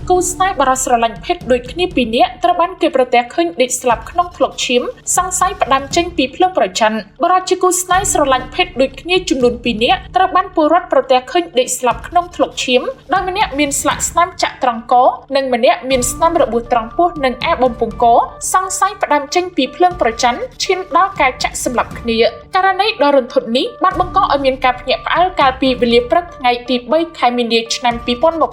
គូស្នេហ៍បរិស្រឡាញ់ភេទដូចគ្នាពីរនាក់ត្រូវបានគេប្រទះឃើញដេកស្លាប់ក្នុងថ្លុកឈាមសង្ស័យផ្ដាំចេញពីភ្លើងប្រច័ណ្ឌបរិជាគូស្នេហ៍ស្រឡាញ់ភេទដូចគ្នាចំនួន2នាក់ត្រូវបានពលរដ្ឋប្រទះឃើញដេកស្លាប់ក្នុងថ្លុកឈាមដោយម្នាក់មានស្លាកស្នាមចាក់ត្រង់កនិងម្នាក់មានស្នាមរបួសត្រង់ពោះនិងឯបំពង់កសង្ស័យផ្ដាំចេញពីភ្លើងប្រច័ណ្ឌឈានដល់ការចាក់សម្លាប់គ្នាករណីដ៏រន្ធត់នេះបានបង្កឲ្យមានការភ្ញាក់ផ្អើលកាលពីវេលាព្រឹកថ្ងៃទី3ខែមីនាឆ្នាំ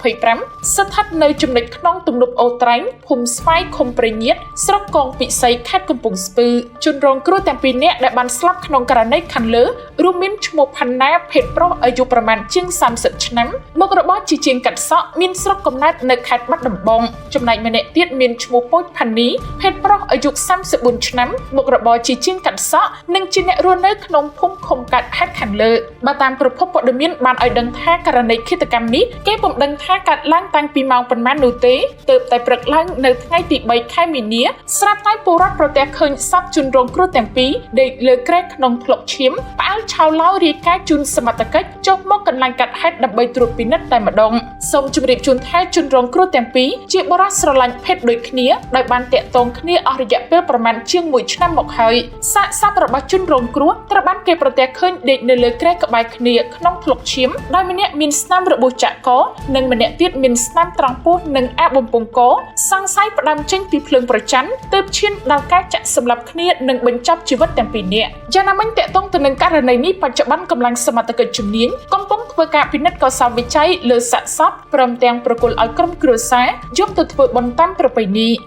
2025ស្ថិតនៅចំណុចក្នុងទំនប់អូត្រែងភូមិស្វាយឃុំប្រញៀតស្រុកកងពិសីខេត្តកំពង់ស្ពឺជនរងគ្រោះទាំងពីរនាក់ដែលបានស្លាប់ក្នុងករណីខាងលើរួមមានឈ្មោះផាន់ណាភេទប្រុសអាយុប្រមាណជាង30ឆ្នាំមុខរបរជាជាងកាត់សក់មានស្រុកកំណើតនៅខេត្តបាត់ដំបងចំណែកម្នាក់ទៀតមានឈ្មោះពូចផានីភេទប្រុសអាយុ34ឆ្នាំមុខរបរជាជាងកាត់សក់និងជាអ្នករស់នៅក្នុងភូមិឃុំកាត់ហេតុខាងលើបើតាមប្រភពព័ត៌មានបានឲ្យដឹងថាករណីឃាតកម្មនេះគេពុំដឹងថាកើតឡើងតាំងពីម៉ោងប៉ុន្មាននោះទេទើបតែព្រឹកឡើងនៅថ្ងៃទី3ខែមីនាស្រាប់តែពលរដ្ឋប្រទះឃើញសពជនរងគ្រោះទាំងពីរដេកលើគ្រែក្នុងថ្លុកឈាមផ្អើលឆោឡោរាយការណ៍ជូនសមត្ថកិច្ចចុះមកកន្លែងកាត់ហេតុដើម្បីត្រួតពិនិត្យតែម្ដងសូមជម្រាបជូនថាជនរងគ្រោះទាំងពីរជាបុរសស្រឡាញ់ភេទដូចគ្នាដោយបានតាក់ទងគ្នាអស់រយៈពេលប្រមាណជាង1ឆ្នាំមកហើយសាកសពរបស់ជនរងគ្រោះត្រូវបានគេប្រទះឃើញដេកនៅលើគ្រែក្បែរគ្នាក្នុងថ្លុកឈាមដោយម្នាក់មានស្នាមរបួសចាក់កនិងម្នាក់ទៀតមានស្នាមត្រង់ពោះនិងឯបំពង់កសង្ស័យផ្ដាំចេញពីភ្លើងប្រច័ណ្ឌទើបឈានដល់ការចាក់សម្លាប់គ្នានិងបញ្ចប់ជីវិតទាំងពីរនាក់យ៉ាងណាមិញតាក់ទងទៅនឹងករណីនេះបច្ចុប្បន្នកម្លាំងសមត្ថកិច្ចជំនាញកំពុងធ្វើការពិនិត្យកសោវិច័យលើសាកសពព្រមទាំងប្រគល់ឲ្យក្រុមគ្រួសារយកទៅធ្វើបុណ្យតាមប្រពៃណី